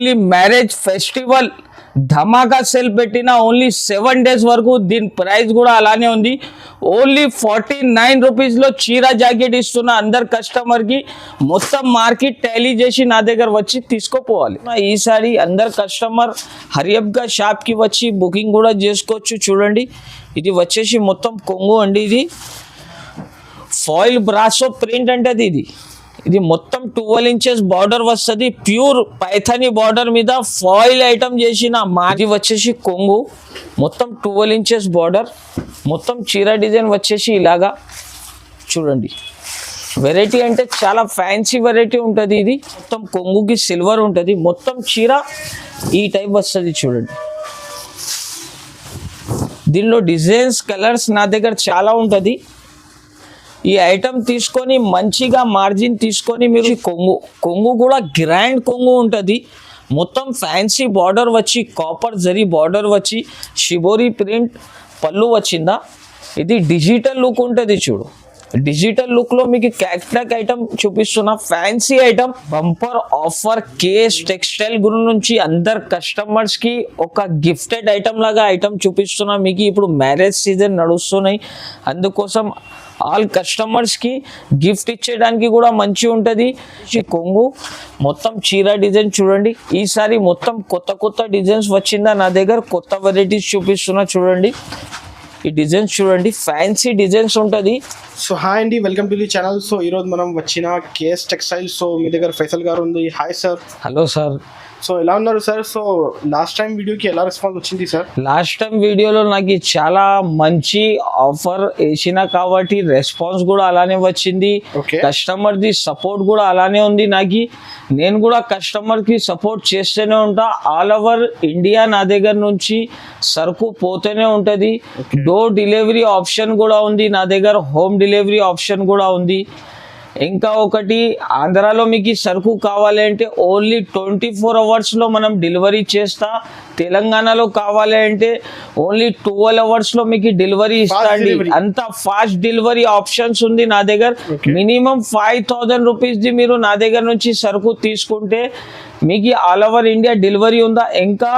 Marriage festival ధమాకా sale పెట్టిన only 7 days వరకు. దీని ప్రైస్ కూడా అలానే ఉంది. ఓన్లీ 49 రూపీస్లో చీర జాకెట్ ఇస్తున్న అందరు కస్టమర్కి. మొత్తం మార్కెట్ టాలీ చేసి నా దగ్గర వచ్చి తీసుకోపోవాలి. ఈసారి అందరు కస్టమర్ హరియప్గా షాప్కి వచ్చి బుకింగ్ కూడా చేసుకోవచ్చు. చూడండి, ఇది వచ్చేసి మొత్తం కొంగు అండి. ఇది ఫాయిల్ బ్రాసో ప్రింట్ అంటే ఇది మొత్తం 12 inches బార్డర్ వస్తుంది. ప్యూర్ పైథానీ బార్డర్ మీద ఫాయిల్ ఐటమ్ చేసిన మాది వచ్చేసి కొంగు. మొత్తం 12 inches బార్డర్. మొత్తం చీర డిజైన్ వచ్చేసి ఇలాగా చూడండి. వెరైటీ అంటే చాలా ఫ్యాన్సీ వెరైటీ ఉంటుంది. ఇది మొత్తం కొంగుకి సిల్వర్ ఉంటుంది. మొత్తం చీర ఈ టైప్ వస్తుంది. చూడండి, దీనిలో డిజైన్స్ కలర్స్ నా దగ్గర చాలా ఉంటుంది. ఈ ఐటమ్ తీసుకొని మంచిగా మార్జిన్ తీసుకొని మీరు కొంగు కూడా గ్రాండ్ కొంగు ఉంటుంది. మొత్తం ఫ్యాన్సీ బార్డర్ వచ్చి కాపర్ జరీ బార్డర్ వచ్చి షిబోరి ప్రింట్ పళ్ళు వచ్చిందా. ఇది డిజిటల్ లుక్ ఉంటుంది. చూడు, డిజిటల్ లుక్లో మీకు క్యాట్లాగ్ ఐటమ్ చూపిస్తున్నా. Fancy item bumper offer case textile గురి నుంచి అందరు కస్టమర్స్కి ఒక గిఫ్టెడ్ ఐటమ్ లాగా ఐటమ్ చూపిస్తున్నా మీకు. ఇప్పుడు మ్యారేజ్ సీజన్ నడుస్తున్నాయి, అందుకోసం ఆల్ కస్టమర్స్కి గిఫ్ట్ ఇచ్చేయడానికి కూడా మంచి ఉంటుంది. ఈ కొంగు మొత్తం చీర డిజైన్ చూడండి. ఈసారి మొత్తం కొత్త డిజైన్స్ వచ్చిందా నా దగ్గర. కొత్త వెరైటీస్ చూపిస్తున్నా. చూడండి, ఈ డిజైన్స్ చూడండి, ఫ్యాన్సీ డిజైన్స్ ఉంటుంది. సో హాయ్ అండి, welcome to the channel. So ఈరోజు మనం వచ్చిన కేఎస్ టెక్స్టైల్. సో మీ దగ్గర ఫైసల్ గారు ఉంది. Hi sir. Hello sir. So ఎలా ఉన్నారు సార్? సో లాస్ట్ టైం వీడియోకి ఎలా రెస్పాన్స్ వచ్చింది సార్? లాస్ట్ టైం వీడియోలో నాకు చాలా మంచి ఆఫర్ వేసిన కాబట్టి రెస్పాన్స్ కూడా అలానే వచ్చింది. కస్టమర్ది సపోర్ట్ కూడా అలానే ఉంది. నేను కూడా కస్టమర్కి సపోర్ట్ చేస్తూనే ఉంటా. ఆల్ ఓవర్ ఇండియా నా దగ్గర నుంచి సరుకు పోతూనే ఉంటుంది. డోర్ డెలివరీ ఆప్షన్ కూడా ఉంది నా దగ్గర. హోమ్ డెలివరీ ఆప్షన్ కూడా ఉంది. ఇంకా ఒకటి, ఆంధ్రాలో మీకు సరుకు కావాలి అంటే ఓన్లీ 24 hours మనం డెలివరీ చేస్తా. తెలంగాణలో కావాలి అంటే ఓన్లీ 12 hours మీకు డెలివరీ ఇస్తాండి. అంత ఫాస్ట్ డెలివరీ ఆప్షన్స్ ఉంది నా దగ్గర. మినిమం 5000 రూపీస్ది మీరు నా దగ్గర నుంచి సరుకు తీసుకుంటే మీకు ఆల్ ఓవర్ ఇండియా డెలివరీ ఉందా. ఇంకా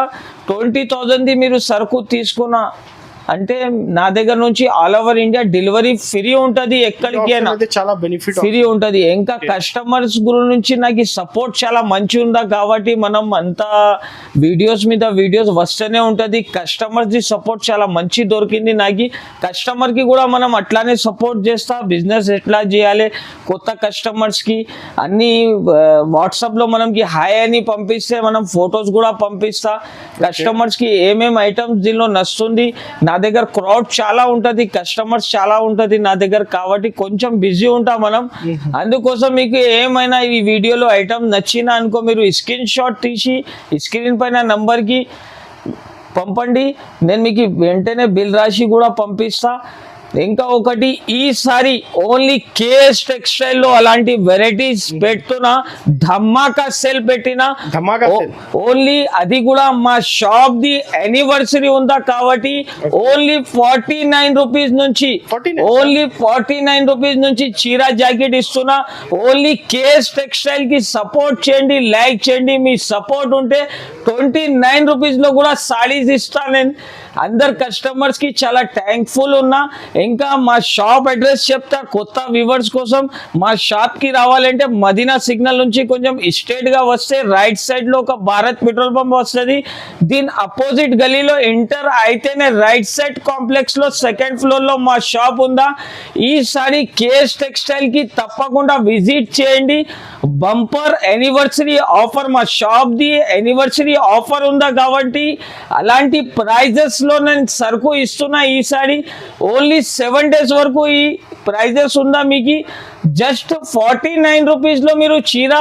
20,000ది మీరు సరుకు తీసుకున్నా అంటే నా దగ్గర నుంచి all over India delivery free ఉంటుంది. ఎక్కడికైనా చాలా బెనిఫిట్ ఫ్రీ ఉంటుంది. ఇంకా కస్టమర్స్ గురించి నాకు సపోర్ట్ చాలా మంచి ఉందా కాబట్టి మనం అంతా వీడియోస్ మీద వీడియోస్ వస్తూనే ఉంటుంది. కస్టమర్స్ది సపోర్ట్ చాలా మంచి దొరికింది నాకు. కస్టమర్కి కూడా మనం అట్లానే సపోర్ట్ చేస్తా. బిజినెస్ ఎట్లా చేయాలి కొత్త కస్టమర్స్కి అన్ని వాట్సాప్లో మనకి హాయ్ అని పంపిస్తే మనం ఫొటోస్ కూడా పంపిస్తా. కస్టమర్స్కి ఏమేమి ఐటమ్స్ దీనిలో నచ్చుతుంది. నా దగ్గర క్రౌడ్ చాలా ఉంటుంది, కస్టమర్స్ చాలా ఉంటుంది నా దగ్గర కాబట్టి కొంచెం బిజీ ఉంటాం మనం. అందుకోసం మీకు ఏమైనా ఈ వీడియోలో ఐటమ్ నచ్చినా అనుకో మీరు స్క్రీన్ షాట్ తీసి స్క్రీన్ పైన నంబర్కి పంపండి. నేను మీకు వెంటనే బిల్ రాసి కూడా పంపిస్తా. ఇంకా ఒకటి, ఈసారి ఓన్లీ కేఎస్ టెక్స్టైల్లో అలాంటి వెరైటీస్ పెడుతున్నా. ధమాకా సేల్ పెట్టిన ఓన్లీ. అది కూడా మా షాప్ ది యానివర్సరీ ఉందా కాబట్టి ఓన్లీ 49 రూపీస్ నుంచి ఓన్లీ 49 రూపీస్ నుంచి చీర జాకెట్ ఇస్తున్నా. ఓన్లీ కేఎస్ టెక్స్టైల్ కి సపోర్ట్ చేయండి, లైక్ చేయండి. మీ సపోర్ట్ ఉంటే 29 రూపీస్లో కూడా సారీస్ ఇస్తా. నేను అందరు కస్టమర్స్ కి చాలా థ్యాంక్ఫుల్ ఉన్నా. ఇంకా మా షాప్ అడ్రస్ చెప్తా కొత్త వ్యూవర్స్ కోసం. మా షాప్ కి రావాలంటే మదీనా సిగ్నల్ నుంచి కొంచెం స్ట్రేట్ గా వస్తే రైట్ సైడ్ లో ఒక భారత్ పెట్రోల్ పంప్ వస్తుంది. దీని అపోజిట్ గలీలో ఎంటర్ అయితేనే రైట్ సైడ్ కాంప్లెక్స్ లో 2nd floor లో మా షాప్ ఉందా. ఈసారి కేఎస్ టెక్స్టైల్ కి తప్పకుండా విజిట్ చేయండి. బంపర్ యానివర్సరీ ఆఫర్, మా షాప్ ది యానివర్సరీ ఆఫర్ ఉందా కాబట్టి అలాంటి ప్రైజెస్ లో నేను సరుకు ఇస్తున్నా. ఈసారి ఓన్లీ 7 days వరకు ఈ ప్రైజెస్ ఉందా మీకు. జస్ట్ 49 రూపీస్లో మీరు చీర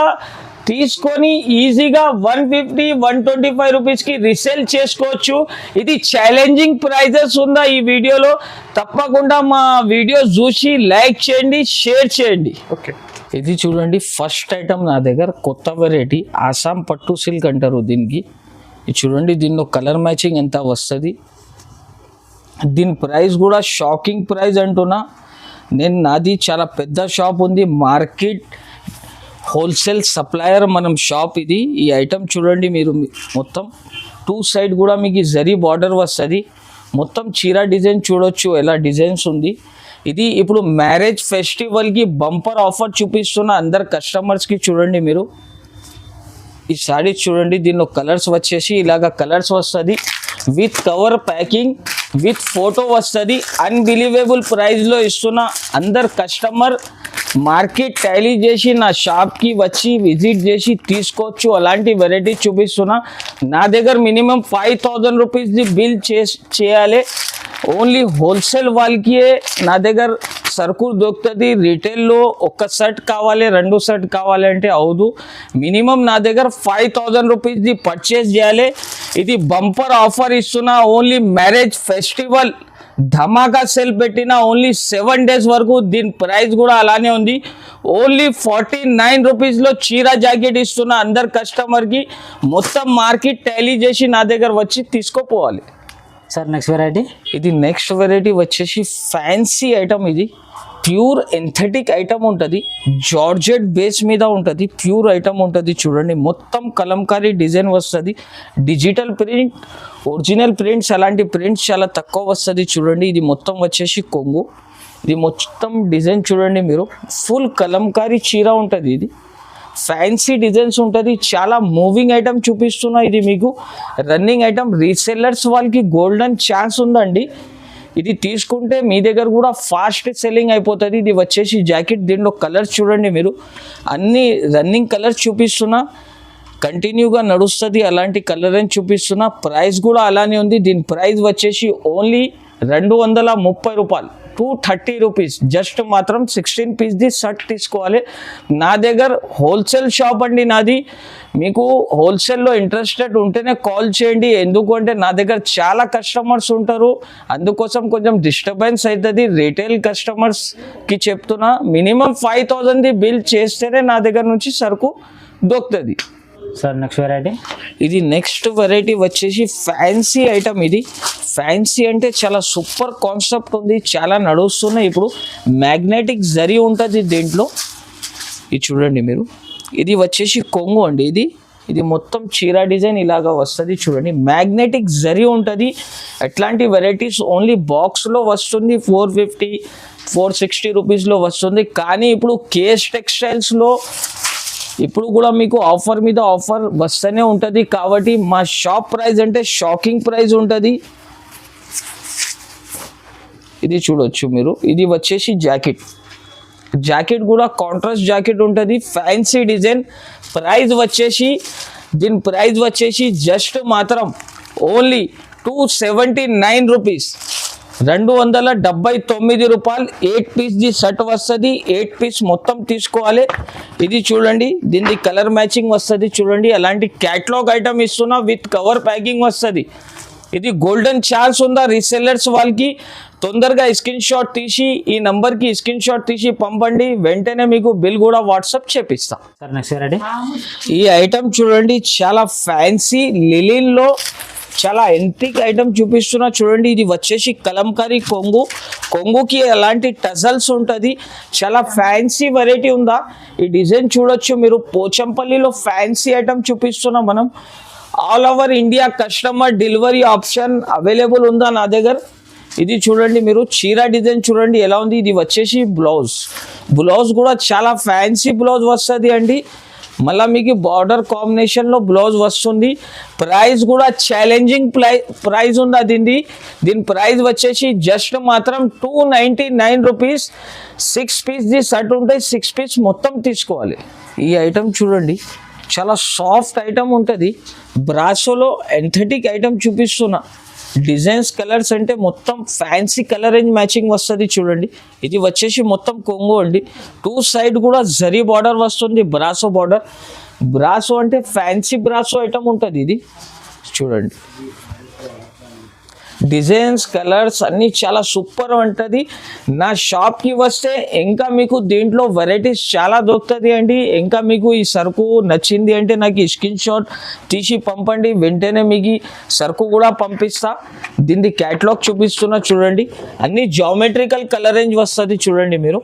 తీసుకొని ఈజీగా 150-125 రూపీస్కి రీసేల్ చేసుకోవచ్చు. ఇది ఛాలెంజింగ్ ప్రైజెస్ ఉందా ఈ వీడియోలో. తప్పకుండా మా వీడియో చూసి లైక్ చేయండి, షేర్ చేయండి. ఓకే, ఇది చూడండి ఫస్ట్ ఐటమ్ నా దగ్గర కొత్త వెరైటీ ఆసాం పట్టు సిల్క్ అంటారు దీనికి. ఇది చూడండి, దీనిలో కలర్ మ్యాచింగ్ ఎంత వస్తుంది. దీని ప్రైస్ కూడా షాకింగ్ ప్రైస్ అంటున్నా. నాది చాలా పెద్ద షాప్ ఉంది. మార్కెట్ హోల్సేల్ సప్లయర్ మనం షాప్ ఇది. ఈ ఐటమ్ చూడండి మీరు, మొత్తం 2 సైడ్ కూడా మీకు జరీ బార్డర్ వస్తుంది. మొత్తం చీర డిజైన్ చూడొచ్చు ఎలా డిజైన్స్ ఉంది. ఇది ఇప్పుడు మ్యారేజ్ ఫెస్టివల్కి బంపర్ ఆఫర్ చూపిస్తున్న అందరు కస్టమర్స్కి. చూడండి మీరు ఈ సారీ చూడండి, దీనిలో కలర్స్ వచ్చేసి ఇలాగ కలర్స్ వస్తుంది. With cover packing with photo వస్తుంది. అన్బిలీవబుల్ ప్రైస్లో ఇస్తున్న అందరు కస్టమర్ మార్కెట్ టాలీ చేసి నా షాప్కి వచ్చి విజిట్ చేసి తీసుకోవచ్చు. అలాంటి వెరైటీ చూపిస్తున్నా. నా దగ్గర మినిమం 5000 రూపీస్ది బిల్ చేయాలి. ఓన్లీ హోల్సేల్ వాళ్ళకి నా దగ్గర సరుకు దొరుకుతుంది. రిటైల్లో ఒక సెట్ కావాలి 2 సెట్ కావాలి అంటే అవదు. మినిమం నా దగ్గర 5000 రూపీస్ది పర్చేస్ చేయాలి. ఇది బంపర్ ఆఫర్ ఇస్తున్నా. ఓన్లీ మ్యారేజ్ ఫెస్టివల్ ధమాకా సేల్ పెట్టిన ఓన్లీ 7 డేస్ వరకు. దీని ప్రైస్ కూడా అలానే ఉంది. ఓన్లీ 49 రూపీస్లో చీర జాకెట్ ఇస్తున్న అందరు కస్టమర్కి. మొత్తం మార్కెట్ టాలీ చేసి నా దగ్గర వచ్చి తీసుకోపోవాలి. సార్ నెక్స్ట్ వెరైటీ, ఇది నెక్స్ట్ వెరైటీ వచ్చేసి ఫ్యాన్సీ ఐటమ్. ఇది ప్యూర్ ఎంథెటిక్ ఐటమ్ ఉంటుంది. జార్జెట్ బేస్ మీద ఉంటుంది. ప్యూర్ ఐటమ్ ఉంటుంది. చూడండి మొత్తం కలంకారీ డిజైన్ వస్తుంది. డిజిటల్ ప్రింట్, ఒరిజినల్ ప్రింట్స్ అలాంటి ప్రింట్స్ చాలా తక్కువ వస్తుంది. చూడండి ఇది మొత్తం వచ్చేసి కొంగు. ఇది మొత్తం డిజైన్ చూడండి మీరు, ఫుల్ కలంకారీ చీర ఉంటుంది. ఇది ఫ్యాన్సీ డిజైన్స్ ఉంటుంది. చాలా మూవింగ్ ఐటమ్ చూపిస్తున్నా. ఇది మీకు రన్నింగ్ ఐటమ్. రీసెల్లర్స్ వాళ్ళకి గోల్డెన్ ఛాన్స్ ఉందండి. ఇది తీసుకుంటే మీ దగ్గర కూడా ఫాస్ట్ సెల్లింగ్ అయిపోతుంది. ఇది వచ్చేసి జాకెట్. దీంట్లో కలర్స్ చూడండి మీరు, అన్ని రన్నింగ్ కలర్స్ చూపిస్తున్నా. కంటిన్యూగా నడుస్తుంది అలాంటి కలర్ అని చూపిస్తున్నా. ప్రైస్ కూడా అలానే ఉంది. దీని ప్రైస్ వచ్చేసి ఓన్లీ 230 రూపాయలు, 230 రూపీస్. జస్ట్ మాత్రం 16 పీస్ది షర్ట్ తీసుకోవాలి. నా దగ్గర హోల్సేల్ షాప్ అండి నాది. మీకు హోల్సేల్లో ఇంట్రెస్టెడ్ ఉంటేనే కాల్ చేయండి. ఎందుకంటే నా దగ్గర చాలా కస్టమర్స్ ఉంటారు, అందుకోసం కొంచెం డిస్టర్బెన్స్ అవుతుంది. రీటైల్ కస్టమర్స్కి చెప్తున్నా, మినిమం 5000ది బిల్ చేస్తేనే నా దగ్గర నుంచి సరుకు దొరుకుతుంది. సార్ నెక్స్ట్ వెరైటీ, ఇది నెక్స్ట్ వెరైటీ వచ్చేసి ఫ్యాన్సీ ఐటమ్. ఇది ఫ్యాన్సీ అంటే చాలా సూపర్ కాన్సెప్ట్ ఉంది. చాలా నడుస్తున్నాయి ఇప్పుడు. మ్యాగ్నెటిక్ జరీ ఉంటుంది దీంట్లో. ఇది చూడండి మీరు, ఇది వచ్చేసి కొంగు అండి. ఇది మొత్తం చీర డిజైన్ ఇలాగా వస్తుంది. చూడండి మ్యాగ్నెటిక్ జరీ ఉంటుంది. ఎట్లాంటి వెరైటీస్ ఓన్లీ బాక్స్లో వస్తుంది. 450, 460 రూపీస్లో వస్తుంది. కానీ ఇప్పుడు కేఎస్ టెక్స్టైల్స్లో ఇప్పుడు కూడా మీకు ఆఫర్ మీద ఆఫర్ వస్తూనే ఉంటుంది. కాబట్టి మా షాప్ ప్రైస్ అంటే షాకింగ్ ప్రైస్ ఉంటుంది. ఇది చూడొచ్చు మీరు, ఇది వచ్చేసి జాకెట్. జాకెట్ కూడా కాంట్రాస్ట్ జాకెట్ ఉంటుంది. Fancy design. ప్రైస్ వచ్చేసి దీని ప్రైస్ వచ్చేసి జస్ట్ మాత్రం ఓన్లీ 279 రూపీస్, 279 రూపాయలు. 8 పీస్ది షర్ట్ వస్తుంది. 8 పీస్ మొత్తం తీసుకోవాలి. ఇది చూడండి, దీనికి కలర్ మ్యాచింగ్ వస్తుంది. చూడండి అలాంటి క్యాటలాగ్ ఐటమ్ ఇస్తున్నా. విత్ కవర్ ప్యాకింగ్ వస్తుంది. ఇది గోల్డెన్ ఛాన్స్ ఉందా రీసెల్లర్స్ వాళ్ళకి. తొందరగా స్క్రీన్ షాట్ తీసి ఈ నంబర్కి స్క్రీన్ షాట్ తీసి పంపండి. వెంటనే మీకు బిల్ కూడా వాట్సాప్ చేపిస్తా. సార్ నెక్స్ట్ వెరైటీ, ఈ ఐటమ్ చూడండి, చాలా ఫ్యాన్సీ లిలిన్లో చాలా ఎంటిక్ ఐటమ్ చూపిస్తున్నా. చూడండి ఇది వచ్చేసి కలంకారీ కొంగు. కొంగుకి అలాంటి టజల్స్ ఉంటుంది. చాలా ఫ్యాన్సీ వెరైటీ ఉందా. ఈ డిజైన్ చూడొచ్చు మీరు. పోచంపల్లిలో ఫ్యాన్సీ ఐటమ్ చూపిస్తున్నా మనం. All over India customer delivery option available ఉందా నా దగ్గర. ఇది చూడండి మీరు, చీర డిజైన్ చూడండి ఎలా ఉంది. ఇది వచ్చేసి బ్లౌజ్ కూడా చాలా ఫ్యాన్సీ బ్లౌజ్ వస్తుంది అండి. మళ్ళీ మీకు బార్డర్ కాంబినేషన్లో బ్లౌజ్ వస్తుంది. ప్రైస్ కూడా ఛాలెంజింగ్ ప్రైస్ ఉంది దీని ప్రైస్ వచ్చేసి జస్ట్ మాత్రం 299 రూపీస్. 6 పీస్ది షర్ట్ ఉంటాయి. 6 పీస్ మొత్తం తీసుకోవాలి. ఈ ఐటమ్ చూడండి, చాలా సాఫ్ట్ ఐటమ్ ఉంటుంది. బ్రాసోలో ఎంథెటిక్ ఐటమ్ చూపిస్తున్నా. డిజైన్స్ కలర్స్ అంటే మొత్తం ఫ్యాన్సీ కలర్ రేంజ్ మ్యాచింగ్ వస్తుంది. చూడండి ఇది వచ్చేసి మొత్తం కొంగు అండి. 2 సైడ్ కూడా జరీ బార్డర్ వస్తుంది. Brasso border. బ్రాసో అంటే ఫ్యాన్సీ బ్రాసో ఐటమ్ ఉంటుంది. ఇది చూడండి డిజైన్స్ కలర్స్ అన్నీ చాలా సూపర్ ఉంటుంది. నా షాప్కి వస్తే ఇంకా మీకు దీంట్లో వెరైటీస్ చాలా దొరుకుతుంది అండి. ఇంకా మీకు ఈ సరుకు నచ్చింది అంటే నాకు స్క్రీన్ షాట్ తీసి పంపండి. వెంటనే మీకు సరుకు కూడా పంపిస్తా. దీన్ని క్యాటలాగ్ చూపిస్తున్నా చూడండి. అన్ని జామెట్రికల్ కలర్ రేంజ్ వస్తుంది. చూడండి మీరు,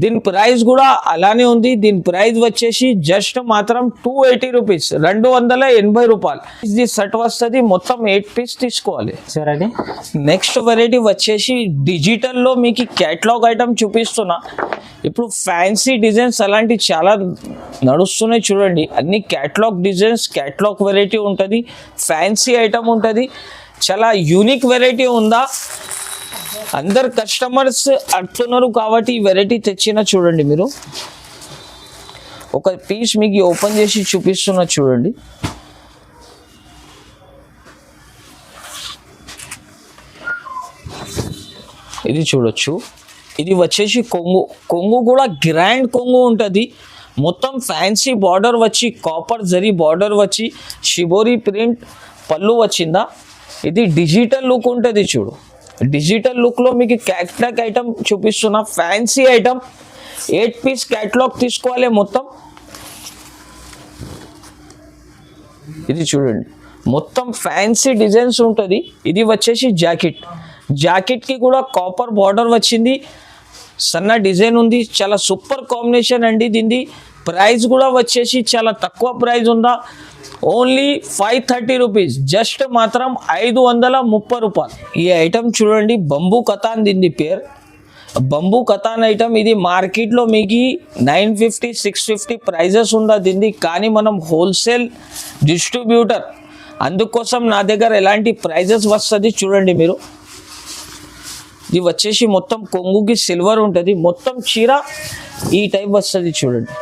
దీని ప్రైస్ కూడా అలానే ఉంది. దీని ప్రైస్ వచ్చేసి జస్ట్ మాత్రం 280 రూపీస్, 280 రూపాయలు. ఇది సెట్ వస్తుంది, మొత్తం 8 పీస్ తీసుకోవాలి. నెక్స్ట్ వెరైటీ నెక్స్ట్ వెరైటీ వచ్చేసి డిజిటల్లో మీకు క్యాటలాగ్ ఐటమ్ చూపిస్తున్నా. ఇప్పుడు ఫ్యాన్సీ డిజైన్స్ అలాంటి చాలా నడుస్తున్నాయి చూడండి. అన్ని క్యాటలాగ్ డిజైన్స్, క్యాటలాగ్ వెరైటీ ఉంటుంది, ఫ్యాన్సీ ఐటమ్ ఉంటుంది, చాలా యూనిక్ వెరైటీ ఉందా. అందరు కస్టమర్స్ అడుగుతున్నారు కాబట్టి ఈ వెరైటీ తెచ్చిన చూడండి. మీరు ఒక పీస్ మీకు ఓపెన్ చేసి చూపిస్తున్నా చూడండి. ఇది చూడొచ్చు. ఇది వచ్చేసి కొంగు కూడా గ్రాండ్ కొంగు ఉంటుంది. మొత్తం ఫ్యాన్సీ బార్డర్ వచ్చి కాపర్ జరీ బార్డర్ వచ్చి షిబోరి ప్రింట్ పళ్ళు వచ్చిందా. ఇది డిజిటల్ లుక్ ఉంటుంది చూడు. డిజిటల్ లుక్లో మీకు క్యాటలాగ్ ఐటమ్ చూపిస్తున్నా, ఫ్యాన్సీ ఐటమ్ 8 పీస్ క్యాటలాగ్ తీసుకోవాలి మొత్తం. ఇది చూడండి, మొత్తం ఫ్యాన్సీ డిజైన్స్ ఉంటుంది. ఇది వచ్చేసి జాకెట్కి కూడా కాపర్ బార్డర్ వచ్చింది, సన్న డిజైన్ ఉంది, చాలా సూపర్ కాంబినేషన్ అండి. దీని ప్రైస్ కూడా వచ్చేసి చాలా తక్కువ ప్రైస్ ఉందా, ఓన్లీ 530 రూపీస్, జస్ట్ మాత్రం 530 రూపాయలు. ఈ ఐటమ్ చూడండి, బంబూ కథాన్ దీని పేరు. బంబూ కథాన్ ఐటమ్ ఇది మార్కెట్లో మీకు 950 650 ప్రైజెస్ ఉందా దీన్ని. కానీ మనం హోల్సేల్ డిస్ట్రిబ్యూటర్, అందుకోసం నా దగ్గర ఎలాంటి ప్రైజెస్ వస్తుంది చూడండి మీరు. ఇది వచ్చేసి మొత్తం కొంగుకి సిల్వర్ ఉంటుంది, మొత్తం చీర ఈ టైప్ వస్తుంది చూడండి.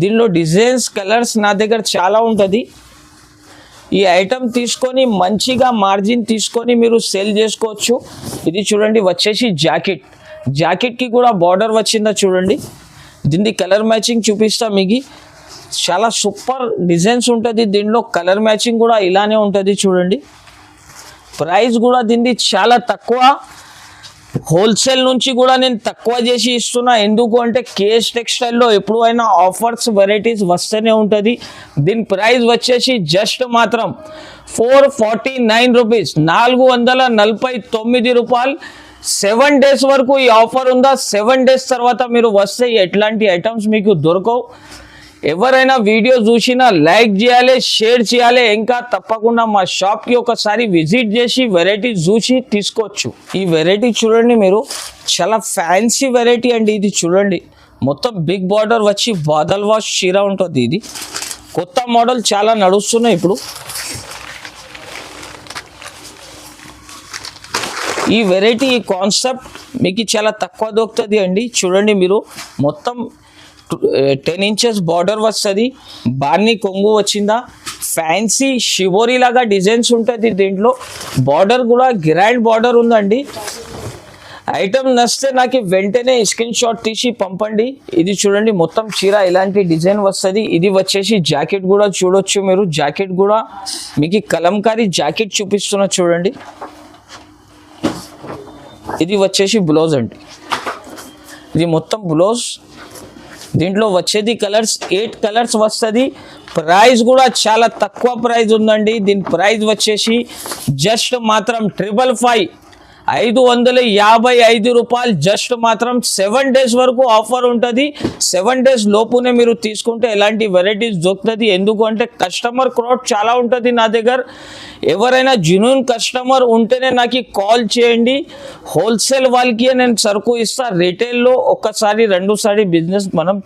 దీనిలో డిజైన్స్, కలర్స్ నా దగ్గర చాలా ఉంటుంది. ఈ ఐటమ్ తీసుకొని మంచిగా మార్జిన్ తీసుకొని మీరు సేల్ చేసుకోవచ్చు. ఇది చూడండి వచ్చేసి జాకెట్కి కూడా బార్డర్ వచ్చిందా చూడండి. దీన్ని కలర్ మ్యాచింగ్ చూపిస్తా మీకు. చాలా సూపర్ డిజైన్స్ ఉంటుంది దీనిలో, కలర్ మ్యాచింగ్ కూడా ఇలానే ఉంటుంది చూడండి. ప్రైస్ కూడా దీన్ని చాలా తక్కువ, హోల్సేల్ నుంచి కూడా నేను తక్కువ చేసి ఇస్తున్నా. ఎందుకు అంటే కేఎస్ టెక్స్టైల్లో ఎప్పుడు అయినా ఆఫర్స్ వెరైటీస్ వస్తూనే ఉంటుంది. దీని ప్రైస్ వచ్చేసి జస్ట్ మాత్రం 449 రూపీస్, 449 రూపాయలు. 7 డేస్ వరకు ఈ ఆఫర్ ఉందా. 7 డేస్ తర్వాత మీరు వస్తే ఎట్లాంటి ఐటమ్స్ మీకు దొరకవు. ఎవరైనా వీడియో చూసినా లైక్ చేయాలి, షేర్ చేయాలి. ఇంకా తప్పకుండా మా షాప్కి ఒకసారి విజిట్ చేసి వెరైటీ చూసి తీసుకోవచ్చు. ఈ వెరైటీ చూడండి మీరు, చాలా ఫ్యాన్సీ వెరైటీ అండి. ఇది చూడండి, మొత్తం బిగ్ బార్డర్ వచ్చి బాదల్ వాష్ చీర ఉంటుంది. ఇది కొత్త మోడల్, చాలా నడుస్తున్నాయి ఇప్పుడు. ఈ వెరైటీ, ఈ కాన్సెప్ట్ మీకు చాలా తక్కువ దొరుకుతుంది అండి. చూడండి మీరు, మొత్తం 10 ఇంచెస్ బార్డర్ వస్తుంది, బార్నీ కొంగు వచ్చిందా, ఫ్యాన్సీ షిబోరీ లాగా డిజైన్స్ ఉంటుంది దీంట్లో. బార్డర్ కూడా గ్రాండ్ బార్డర్ ఉందండి. ఐటమ్ నచ్చితే నాకు వెంటనే స్క్రీన్ షాట్ తీసి పంపండి. ఇది చూడండి, మొత్తం చీర ఇలాంటి డిజైన్ వస్తుంది. ఇది వచ్చేసి జాకెట్ కూడా చూడొచ్చు మీరు. జాకెట్ కూడా మీకు కలంకారీ జాకెట్ చూపిస్తున్నా చూడండి. ఇది వచ్చేసి బ్లౌజ్ అండి. ఇది మొత్తం బ్లౌజ్. దీంట్లో వచ్చేది కలర్స్ 8 కలర్స్ వస్తుంది. ప్రైస్ కూడా చాలా తక్కువ ప్రైస్ ఉందండి. దీని ప్రైస్ వచ్చేసి జస్ట్ మాత్రం 555, 555 రూపాయలు. జస్ట్ మాత్రం 7 డేస్ వరకు ఆఫర్ ఉంటుంది. 7 డేస్ లోపునే మీరు తీసుకుంటే ఎలాంటి వెరైటీస్ దొరుకుతుంది. ఎందుకంటే కస్టమర్ క్రౌడ్ చాలా ఉంటుంది నా దగ్గర. ఎవరైనా జెన్యూన్ కస్టమర్ ఉంటేనే నాకు కాల్ చేయండి. హోల్సేల్ వాళ్ళకి నేను సరుకు ఇస్తా. రిటైల్లో ఒక్కసారి 2 సారి బిజినెస్ మనం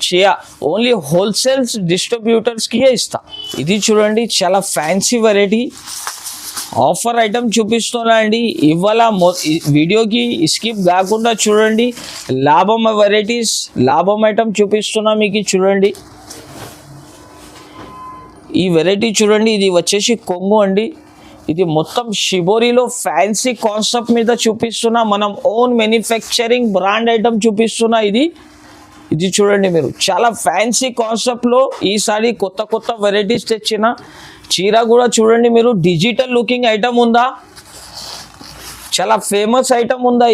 ఓన్లీ హోల్సేల్స్ డిస్ట్రిబ్యూటర్స్కి ఇస్తా. ఇది చూడండి, చాలా ఫ్యాన్సీ వెరైటీ ఆఫర్ ఐటమ్ చూపిస్తున్నా అండి. ఇవాళ వీడియోకి స్కిప్ కాకుండా చూడండి. లాభం వెరైటీస్, లాభం ఐటమ్ చూపిస్తున్నా మీకు. చూడండి ఈ వెరైటీ చూడండి. ఇది వచ్చేసి కొంగు అండి. ఇది మొత్తం షిబోరీలో ఫ్యాన్సీ కాన్సెప్ట్ మీద చూపిస్తున్నా. మనం ఓన్ మ్యానుఫ్యాక్చరింగ్ బ్రాండ్ ఐటమ్ చూపిస్తున్నా. ఇది చూడండి మీరు, చాలా ఫ్యాన్సీ కాన్సెప్ట్లో ఈసారి కొత్త వెరైటీస్ తెచ్చిన. చీర కూడా చూడండి మీరు, డిజిటల్ లుకింగ్ ఐటమ్ ఉందా, చాలా ఫేమస్ ఐటమ్ ఉందా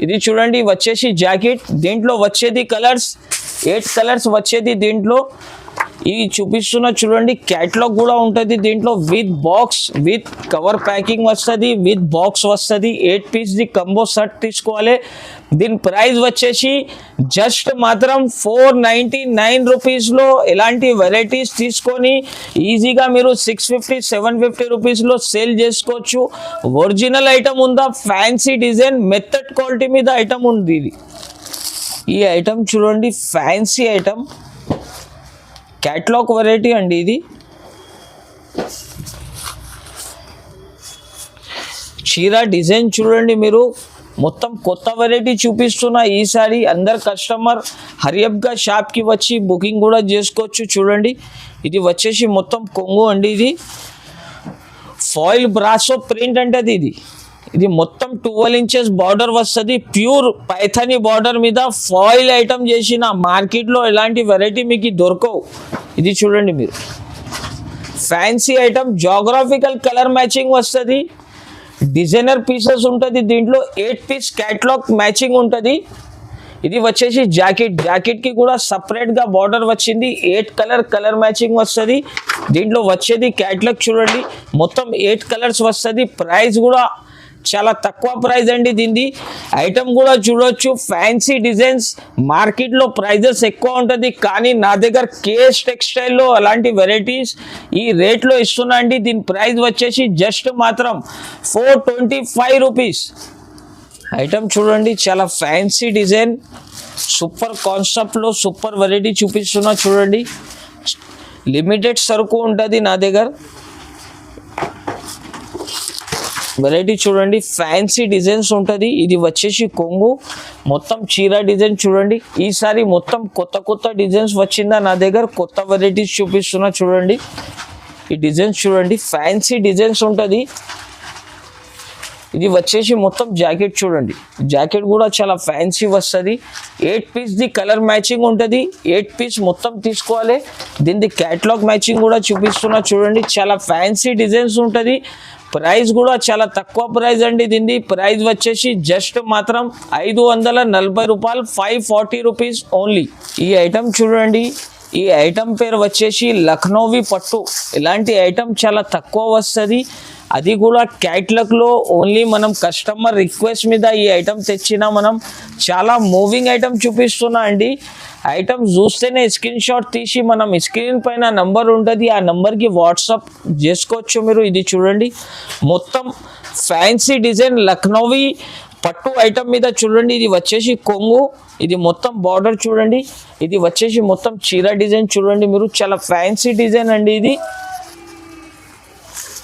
ఇది చూడండి. వచ్చేసి జాకెట్, దీంట్లో వచ్చేది కలర్స్ 8 కలర్స్ వచ్చేది దీంట్లో. ఇది చూపిస్తున్నా చూడండి, క్యాటలాగ్ కూడా ఉంటుంది దీంట్లో, with box, with cover packing వస్తుంది, విత్ బాక్స్ వస్తుంది. 8 పీస్ ది కంబో సెట్ తీసుకోవాలి. దీని ప్రైస్ వచ్చేసి జస్ట్ మాత్రం 499 రూపీస్లో ఇలాంటి వెరైటీస్ తీసుకొని ఈజీగా మీరు 650-750 రూపీస్లో సేల్ చేసుకోవచ్చు. ఒరిజినల్ ఐటమ్ ఉందా, ఫ్యాన్సీ డిజైన్, మెథడ్ క్వాలిటీ మీద ఐటమ్ ఉంది. ఇది ఈ ఐటమ్ చూడండి, ఫ్యాన్సీ ఐటమ్, క్యాటలాగ్ వెరైటీ అండి. ఇది చీర డిజైన్ చూడండి మీరు, మొత్తం కొత్త వెరైటీ చూపిస్తున్నా ఈసారి. అందరు కస్టమర్ హరియప్గా షాప్కి వచ్చి బుకింగ్ కూడా చేసుకోవచ్చు. చూడండి, ఇది వచ్చేసి మొత్తం కొంగు అండి. ఇది ఫాయిల్ బ్రాసో ప్రింట్ అంటది. ఇది మొత్తం 12 ఇంచెస్ బార్డర్ వస్తుంది, ప్యూర్ పైథానీ బార్డర్ మీద ఫాయిల్ ఐటమ్ చేసిన. మార్కెట్లో ఇలాంటి వెరైటీ మీకు దొరకవు. ఇది చూడండి మీరు, fancy item, geographical colour matching వస్తుంది, డిజైనర్ పీసెస్ ఉంటుంది దీంట్లో. 8 పీస్ క్యాటలాగ్ మ్యాచింగ్ ఉంటుంది. ఇది వచ్చేసి జాకెట్కి కూడా సపరేట్గా బార్డర్ వచ్చింది. 8 కలర్ మ్యాచింగ్ వస్తుంది దీంట్లో. వచ్చేది క్యాటలాగ్ చూడండి, మొత్తం 8 కలర్స్ వస్తుంది. ప్రైస్ కూడా చాలా తక్కువ ప్రైస్ అండి దీనిది. ఐటమ్ కూడా చూడొచ్చు, ఫ్యాన్సీ డిజైన్స్. మార్కెట్లో ప్రైజెస్ ఎక్కువ ఉంటుంది, కానీ నా దగ్గర కేఎస్ టెక్స్టైల్లో అలాంటి వెరైటీస్ ఈ రేట్లో ఇస్తున్నా అండి. దీని ప్రైస్ వచ్చేసి జస్ట్ మాత్రం 425 రూపీస్. ఐటమ్ చూడండి, చాలా ఫ్యాన్సీ డిజైన్, సూపర్ కాన్సెప్ట్లో సూపర్ వెరైటీ చూపిస్తున్నా చూడండి. లిమిటెడ్ సరుకు ఉంటుంది నా దగ్గర. వెరైటీ చూడండి, ఫ్యాన్సీ డిజైన్స్ ఉంటుంది. ఇది వచ్చేసి కొంగు, మొత్తం చీర డిజైన్ చూడండి. ఈసారి మొత్తం కొత్త డిజైన్స్ వచ్చిందా నా దగ్గర, కొత్త వెరైటీస్ చూపిస్తున్నా చూడండి. ఈ డిజైన్స్ చూడండి, ఫ్యాన్సీ డిజైన్స్ ఉంటుంది. ఇది వచ్చేసి మొత్తం జాకెట్ చూడండి, జాకెట్ కూడా చాలా ఫ్యాన్సీ వస్తుంది. 8 పీస్ ది కలర్ మ్యాచింగ్ ఉంటుంది. 8 పీస్ మొత్తం తీసుకోవాలి. దీనిది క్యాటలాగ్ మ్యాచింగ్ కూడా చూపిస్తున్నా చూడండి. చాలా ఫ్యాన్సీ డిజైన్స్ ఉంటుంది. ప్రైస్ కూడా చాలా తక్కువ ప్రైస్ అండి దీనిది. ప్రైస్ వచ్చేసి జస్ట్ మాత్రం 540 రూపాయలు, 540 రూపీస్ ఓన్లీ. ఈ ఐటమ్ చూడండి, ఈ ఐటమ్ పేరు వచ్చేసి లక్నోవి పట్టు. ఇలాంటి ఐటమ్ చాలా తక్కువ వస్తుంది, అది కూడా క్యాటలాగ్లో. ఓన్లీ మనం కస్టమర్ రిక్వెస్ట్ మీద ఈ ఐటమ్ తెచ్చినా. మనం చాలా మూవింగ్ ఐటమ్ చూపిస్తున్నా అండి. ఐటమ్ చూస్తేనే స్క్రీన్ షాట్ తీసి మనం స్క్రీన్ పైన నంబర్ ఉంటుంది, ఆ నంబర్కి వాట్సాప్ చేసుకోవచ్చు మీరు. ఇది చూడండి, మొత్తం ఫ్యాన్సీ డిజైన్ లక్నోవి పట్టు ఐటమ్ మీద చూడండి. ఇది వచ్చేసి కొంగు, ఇది మొత్తం బార్డర్ చూడండి. ఇది వచ్చేసి మొత్తం చీర డిజైన్ చూడండి మీరు, చాలా ఫ్యాన్సీ డిజైన్ అండి ఇది.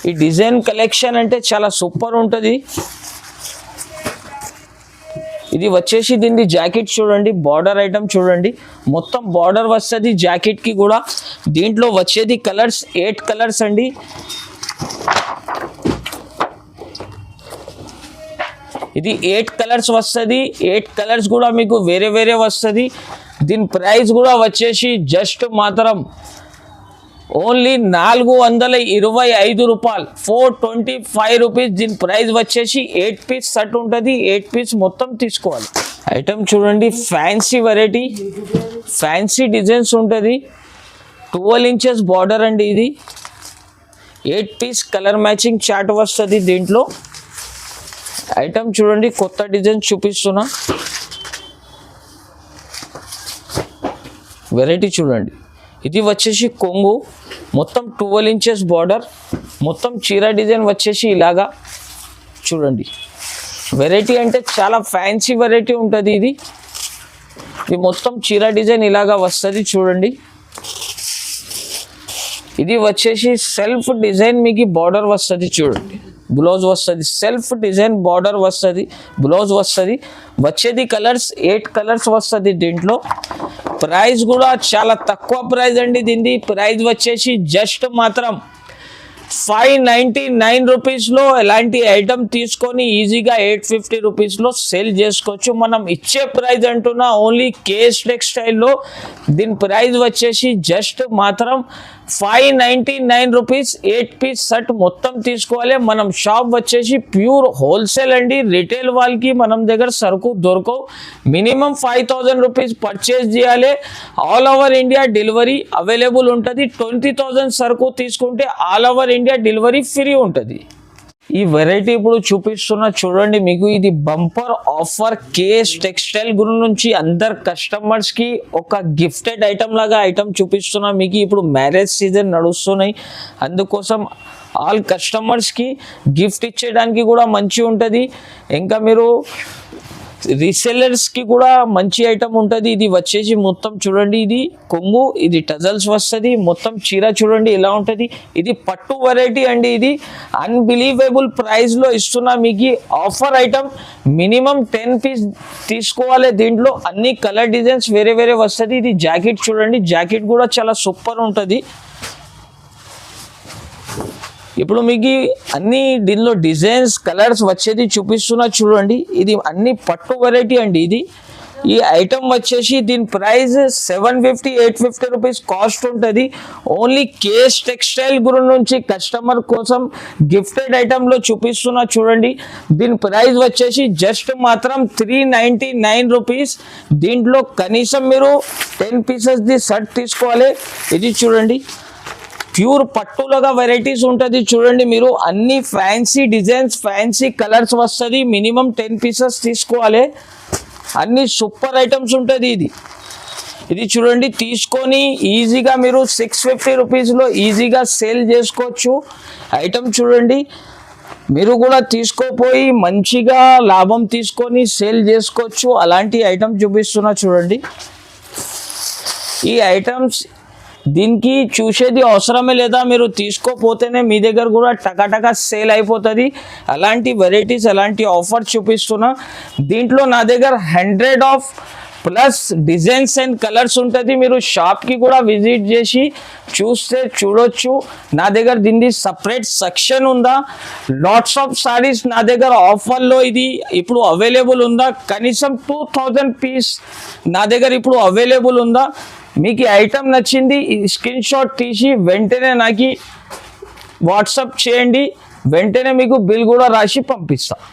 ఈ డిజైన్ కలెక్షన్ అంటే చాలా సూపర్ ఉంటుంది. ఇది వచ్చేసి దీన్ని జాకెట్ చూడండి, బార్డర్ ఐటమ్ చూడండి, మొత్తం బార్డర్ వస్తుంది జాకెట్కి కూడా. దీంట్లో వచ్చేది కలర్స్ 8 కలర్స్ అండి. ఇది 8 కలర్స్ వస్తుంది. 8 కలర్స్ కూడా మీకు వేరే వస్తుంది. దీని ప్రైస్ కూడా వచ్చేసి జస్ట్ మాత్రం ఓన్లీ 425 రూపాయలు, 425 రూపీస్. దీని ప్రైస్ వచ్చేసి 8 పీస్ సెట్ ఉంటుంది. 8 పీస్ మొత్తం తీసుకోవాలి. ఐటమ్ చూడండి, ఫ్యాన్సీ వెరైటీ, ఫ్యాన్సీ డిజైన్స్ ఉంటుంది. 12 ఇంచెస్ బార్డర్ అండి ఇది. 8 పీస్ కలర్ మ్యాచింగ్ చార్ట్ వస్తుంది దీంట్లో. ఐటమ్ చూడండి, కొత్త డిజైన్ చూపిస్తున్నా. వెరైటీ చూడండి, ఇది వచ్చేసి కొంగు, మొత్తం 12 ఇంచెస్ బార్డర్, మొత్తం చీర డిజైన్ వచ్చేసి ఇలాగా చూడండి. వెరైటీ అంటే చాలా ఫ్యాన్సీ వెరైటీ ఉంటుంది ఇది. ఇది మొత్తం చీర డిజైన్ ఇలాగా వస్తుంది చూడండి. ఇది వచ్చేసి సెల్ఫ్ డిజైన్ మీకు బార్డర్ వస్తుంది చూడండి. బ్లౌజ్ వస్తుంది, సెల్ఫ్ డిజైన్ బార్డర్ వస్తుంది, బ్లౌజ్ వస్తుంది. వచ్చేది కలర్స్ 8 కలర్స్ వస్తుంది దీంట్లో. ప్రైస్ కూడా చాలా తక్కువ ప్రైస్ అండి దీనిది. ప్రైస్ వచ్చేసి జస్ట్ మాత్రం 599 రూపీస్లో ఎలాంటి ఐటమ్ తీసుకొని ఈజీగా 850 రూపీస్లో సేల్ చేసుకోవచ్చు. మనం ఇచ్చే ప్రైస్ అంటున్నా ఓన్లీ కేఎస్ టెక్స్టైల్లో దీని ప్రైస్ వచ్చేసి జస్ట్ మాత్రం 599 రూపీస్. 8 పీస్ సెట్ మొత్తం తీసుకోవాలి. మనం షాప్ వచ్చేసి ప్యూర్ హోల్సేల్ అండి. రిటైల్ వాళ్ళకి మనం దగ్గర సరుకు దొరకవు. మినిమం 5000 రూపీస్ పర్చేస్ చేయాలి. All over India delivery available ఉంటుంది. 20,000 సరుకు తీసుకుంటే all over India delivery free ఉంటుంది. ఈ వెరైటీ ఇప్పుడు చూపిస్తున్నా చూడండి. మీకు ఇది బంపర్ ఆఫర్ కేఎస్ టెక్స్టైల్ గురి నుంచి అందరు కస్టమర్స్ కి ఒక గిఫ్టెడ్ ఐటమ్ లాగా ఐటమ్ చూపిస్తున్నా. మీకు ఇప్పుడు మ్యారేజ్ సీజన్ నడుస్తున్నాయి, అందుకోసం ఆల్ కస్టమర్స్ కి గిఫ్ట్ ఇచ్చేయడానికి కూడా మంచి ఉంటుంది. ఇంకా మీరు రీసెల్లర్స్ కి కూడా మంచి ఐటమ్ ఉంటుంది. ఇది వచ్చేసి మొత్తం చూడండి, ఇది కొంగు, ఇది టజల్స్ వస్తుంది. మొత్తం చీర చూడండి ఎలా ఉంటుంది. ఇది పట్టు వెరైటీ అండి. ఇది అన్బిలీవబుల్ ప్రైస్ లో ఇస్తున్నా మీకు ఆఫర్ ఐటమ్. మినిమం 10 పీస్ తీసుకోవాలి. దీంట్లో అన్ని కలర్ డిజైన్స్ వేరే వేరే వస్తుంది. ఇది జాకెట్ చూడండి, జాకెట్ కూడా చాలా సూపర్ ఉంటుంది. ఇప్పుడు మీకు అన్ని దీనిలో డిజైన్స్ కలర్స్ వచ్చేది చూపిస్తున్నా చూడండి. ఇది అన్ని పట్టు వెరైటీ అండి. ఇది ఈ ఐటమ్ వచ్చేసి దీని ప్రైస్ 750-850 రూపీస్ కాస్ట్ ఉంటుంది. ఓన్లీ కేఎస్ టెక్స్టైల్ గురి నుంచి కస్టమర్ కోసం గిఫ్టెడ్ ఐటమ్లో చూపిస్తున్నా చూడండి. దీని ప్రైస్ వచ్చేసి జస్ట్ మాత్రం 399 రూపీస్. దీంట్లో కనీసం మీరు 10 పీసెస్ది సెట్ తీసుకోవాలి. ఇది చూడండి, ప్యూర్ పట్టులుగా వెరైటీస్ ఉంటుంది చూడండి. మీరు అన్ని ఫ్యాన్సీ డిజైన్స్ ఫ్యాన్సీ కలర్స్ వస్తుంది. మినిమం 10 పీసెస్ తీసుకోవాలి. అన్ని సూపర్ ఐటమ్స్ ఉంటుంది. ఇది చూడండి, తీసుకొని ఈజీగా మీరు 650 రూపీస్లో ఈజీగా సేల్ చేసుకోవచ్చు. ఐటమ్ చూడండి, మీరు కూడా తీసుకోపోయి మంచిగా లాభం తీసుకొని సేల్ చేసుకోవచ్చు. అలాంటి ఐటమ్ చూపిస్తున్నా చూడండి. ఈ ఐటమ్స్ దీనికి చూసేది అవసరమే లేదా, మీరు తీసుకోపోతేనే మీ దగ్గర కూడా టకాటకా సేల్ అయిపోతుంది. అలాంటి వెరైటీస్ అలాంటి ఆఫర్ చూపిస్తున్నా. దీంట్లో నా దగ్గర 100+ డిజైన్స్ అండ్ కలర్స్ ఉంటుంది. మీరు షాప్కి కూడా విజిట్ చేసి చూడొచ్చు. నా దగ్గర దీన్ని సపరేట్ సెక్షన్ ఉందా. లాట్స్ ఆఫ్ సారీస్ నా దగ్గర ఆఫర్లో ఇది ఇప్పుడు అవైలబుల్ ఉందా. కనీసం 2000 పీస్ నా దగ్గర ఇప్పుడు అవైలబుల్ ఉందా. మీకు ఈ ఐటమ్ నచ్చింది ఈ స్క్రీన్ షాట్ తీసి వెంటనే నాకు వాట్సాప్ చేయండి. వెంటనే మీకు బిల్ కూడా రాసి పంపిస్తాను.